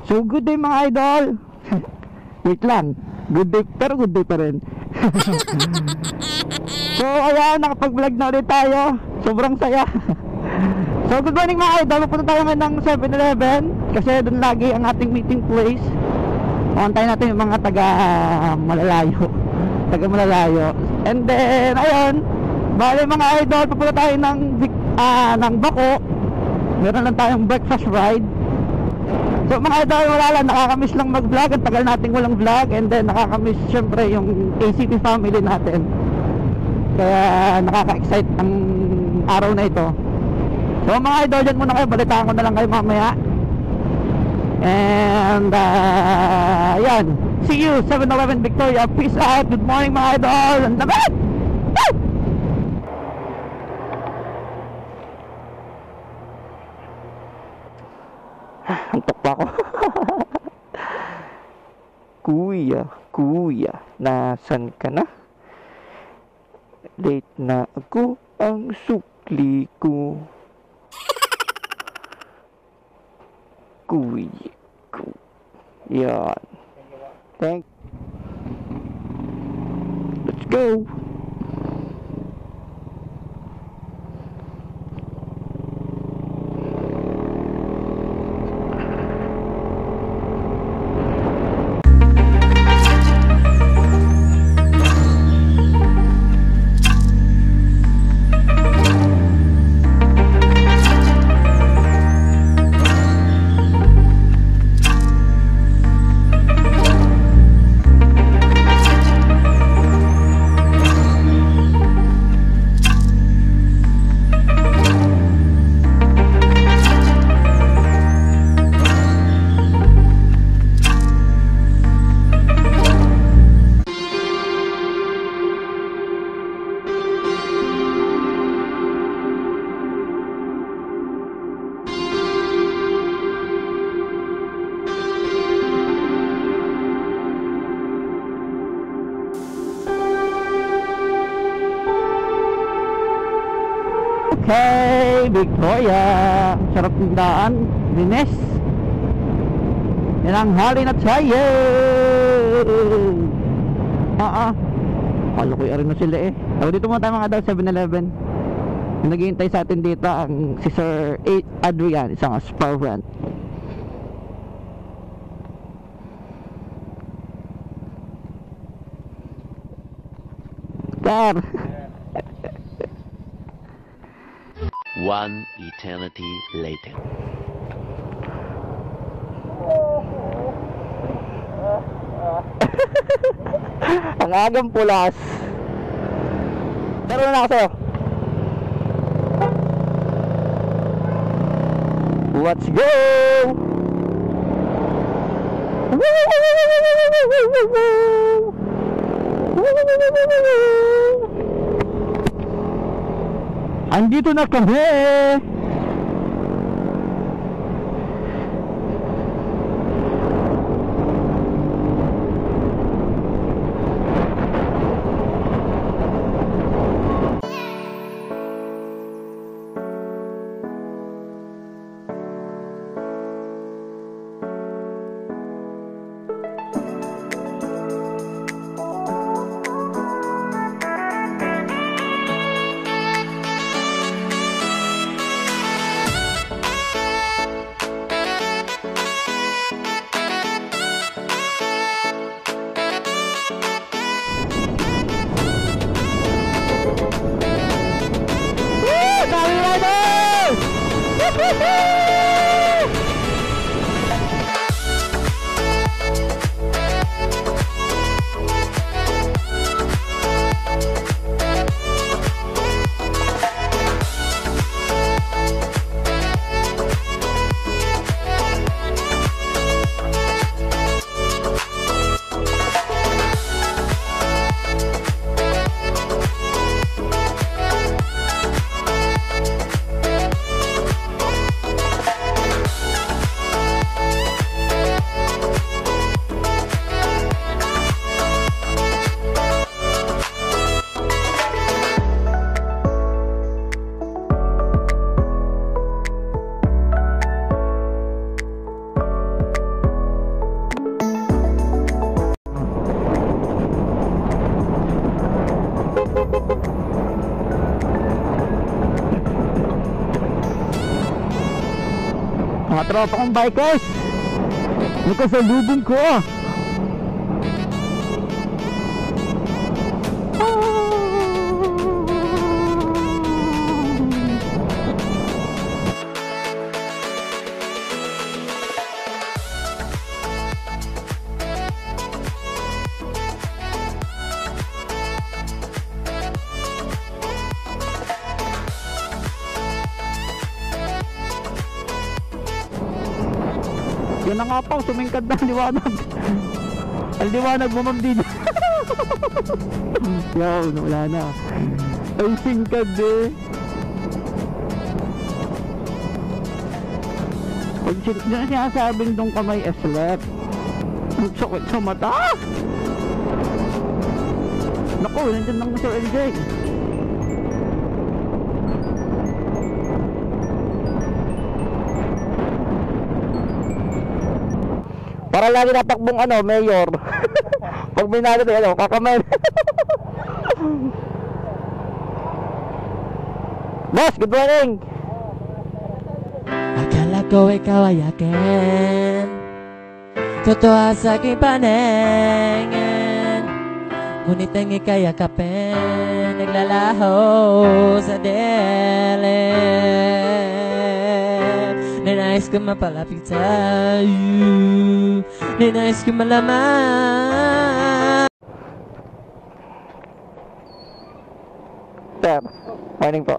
So good day mga idol. Wait lang, good day, pero good day pa rin. So ayan, nakapag-vlog na ulit tayo. Sobrang saya. So good morning mga idol. Pupunta tayo ngayon ng 7-Eleven kasi doon lagi ang ating meeting place. Pumuntahin natin yung mga taga malalayo. And then ayun, bale mga idol, pupunta tayo ng Bako. Meron lang tayong breakfast ride. So mga idol, wala lang, nakakamiss lang mag-vlog. Ang tagal nating walang vlog. And then nakakamiss syempre yung ACP family natin. Kaya nakaka-excite ang araw na ito. So mga idol, dyan muna kayo. Balitaan ko na lang kayo mamaya. And yan, see you 7-Eleven Victoria. Peace out, good morning mga idol. And naman! Antok pa ako. Kuya, nasan ka na? Late na ako, ang sukli ko. Kuya. Yan. Thank. Let's go. Okay, Victoria. Sarap ng daan, linis. Yan ang hali na tayo. Kala ko yung na sila eh. So dito muna tayo mga daw, 7-Eleven. Yung naghihintay sa atin dito ang si Sir Adrian, isang aspirant. Sir. One eternity later. Ang agang pulas. Pero na ako sa'yo. Let's go. Andito na kami. Mga tropa kong bikers, nakasalubong ko. Yan na nga po, sumingkad na ang liwanag. Ang liwanag mo, Ma'am Didi. Yo, wala na. Ang singkad eh. Pag na sinasabing dong kamay slap, ang sakit sa mata. Naku, nandiyan lang Sir LJ. Para lagi natakbong ano, mayor. Pag may natin ano, kakamay. Boss, good morning. Akala ko ikaw ay akin, totoo sa aking paningin, ngunit ang ika'y yakapin, naglalaho sa dilim. Ninais ko mapalapit sa'yo, ninais ko malaman. Sir, morning po.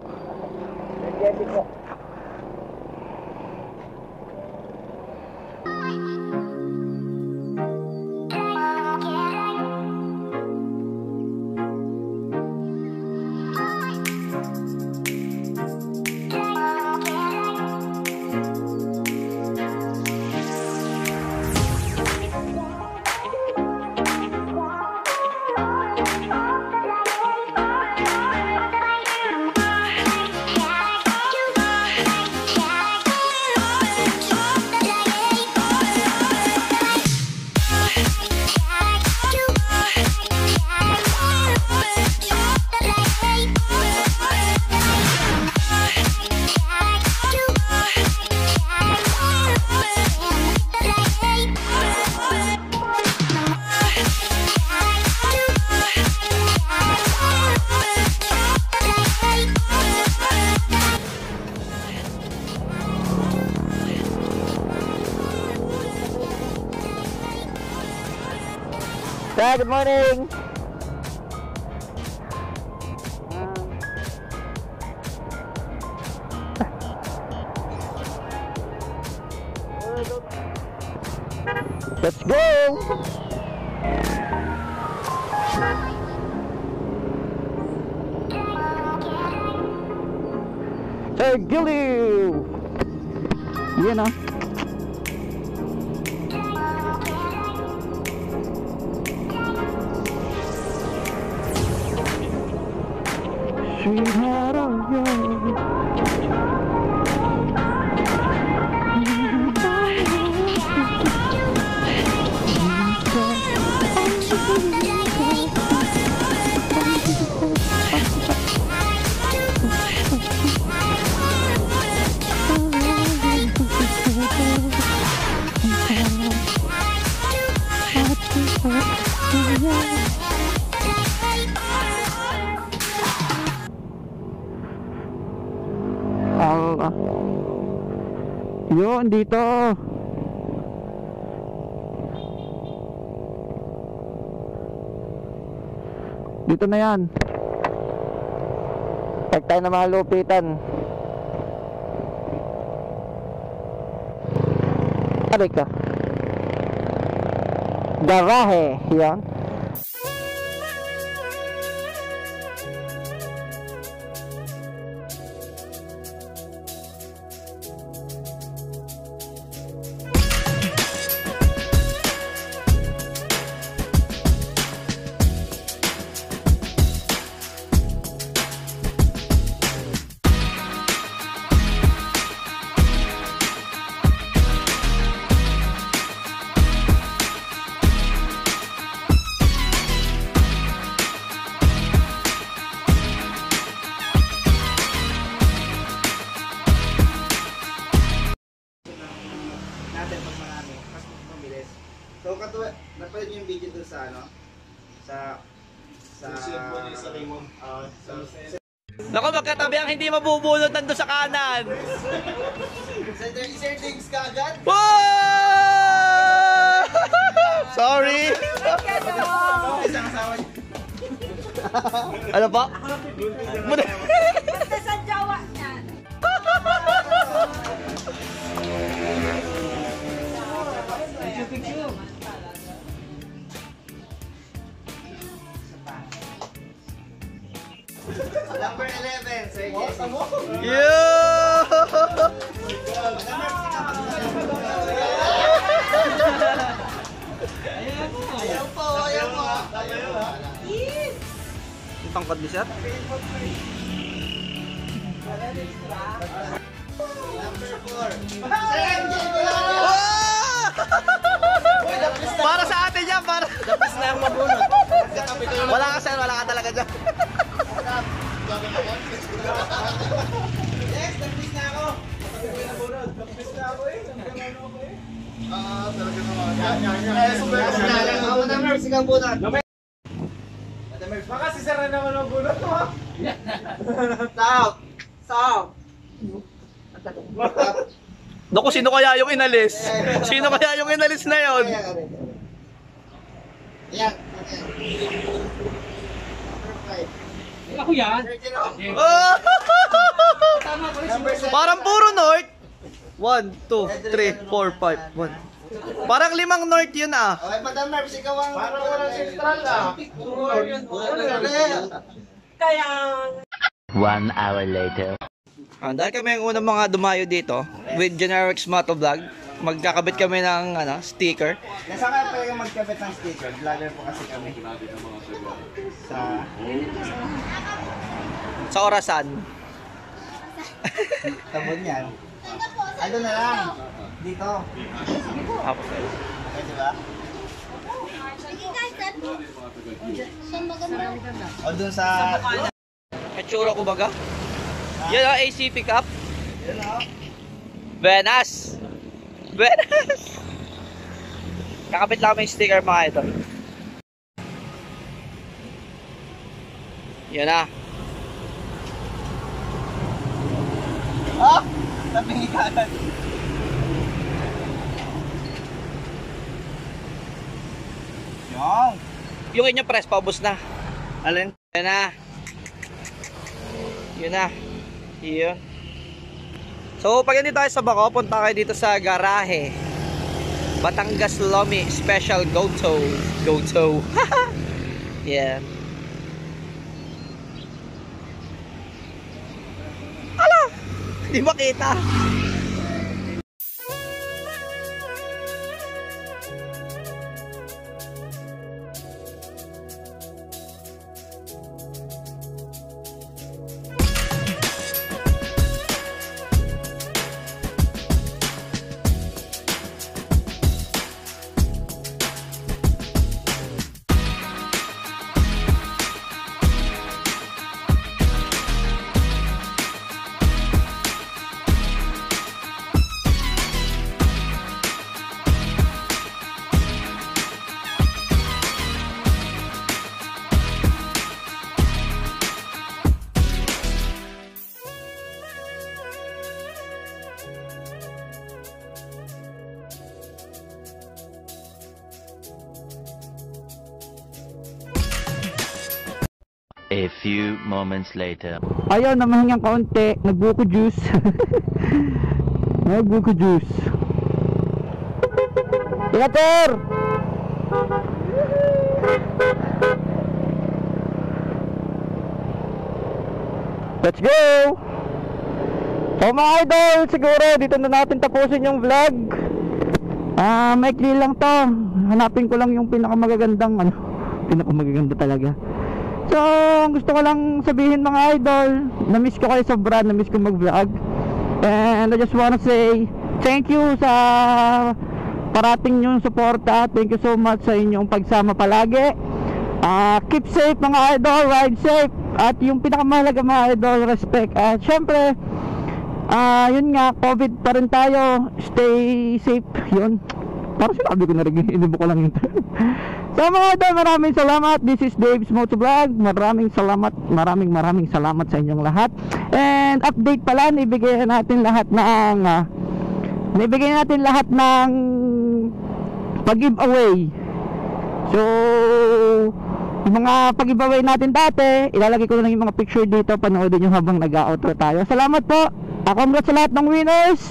Sir, good morning. Let's go. Sir Gilly. Yan ah. Sweetheart of yours. Yun, dito. Dito na yan. Pag tayo na malupitan. Aray ka. Garahe. Yan. napanood niyo yung video doon sa ano? Sa Naku, magkatabi ang hindi mabubunot nandun sa kanan. Sir Diggs ka agad? Wow! Sorry. Isang asawa niya. Ano pa? Basta sa Jawa niyan. Number 11, Sir Jesse. Ayaw po. Ang tangkad ni sir? Number 4. Sir MJ Para sa atin yan, para. Tapos na yung mabunot. Wala ka sir, wala ka talaga dyan. Yes, tapos na ako. Tapos na ako eh. Talaga naman. Yan. Super ko na lang. Ako na Merv, sigang bunot. Baka si Sir na naman ang bunot mo ha? Stop! Naku, sino kaya yung inalis? Sino kaya yung inalis na yon? Yan. Ako yan. Parang puro north. 1, 2, 3, 4, 5, 1. Parang 5 north yun ah. Okay, Madam Merv, ikaw ang... Parang walang central ah. Kaya... 1 hour later. Dahil kami ang unang mga dumayo dito with Generics Motovlog, magkakabit kami ng sticker. Nasa kaya pa yung magkabit ng sticker? Vlogger po kasi kami. Sa orasan. Tabon yan. Ano na lang? Dito. Okay, diba? O dun sa... Etsura ko baga. Yan ang AC pickup. Yan o. Buenas! Buenas! Kakabit lang kami yung sticker mga ito. Yan na. Ah! Tabingi ka agad. Yung. Yung inyo press, paubos na. Alin? Yan na. Yun na. Yun. So, pag hindi tayo sa Bako, punta kayo dito sa garahe. Batangas Lomi Special Go-To. Go-To. Yan. Ala! Hindi makita. A few moments later. Ayaw na mahingang kaunti. Nagbuko juice. Nagbuko juice. Ilator! Let's go! So mga idol, siguro dito na natin tapusin yung vlog. Maikli lang to. Hanapin ko lang yung pinakamagagandang pinakamagaganda talaga. So, gusto ko lang sabihin mga idol, na-miss ko kayo sobra, na-miss ko mag-vlog. And I just wanna say thank you sa parating yung suporta. Thank you so much sa inyong pagsama palagi. Keep safe mga idol, ride safe. At yung pinakamahalaga mga idol, respect. At syempre, yun nga, COVID pa rin tayo. Stay safe, yun. Parang sinabi ko na rin, inibo ko lang yun. So mga idol, maraming salamat. This is Dave's Motovlog. Maraming salamat sa inyong lahat. And update pala, naibigay natin lahat ng pag-giveaway. So yung mga pag-giveaway natin dati, ilalagay ko lang yung mga picture dito, panoodin nyo habang nag-outro tayo. Salamat po. Congrats sa lahat ng winners.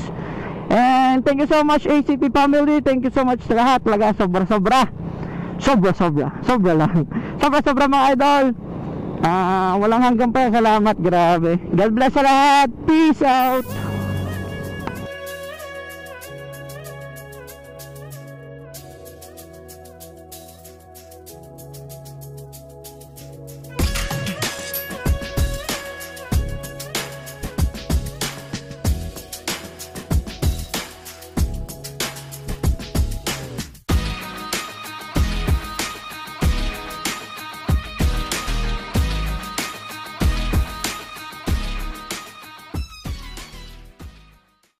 And thank you so much ACP family. Thank you so much sa lahat. Talaga sobra lang. Sobra mga idol. Walang hanggang pa. Salamat, grabe. God bless sa lahat. Peace out.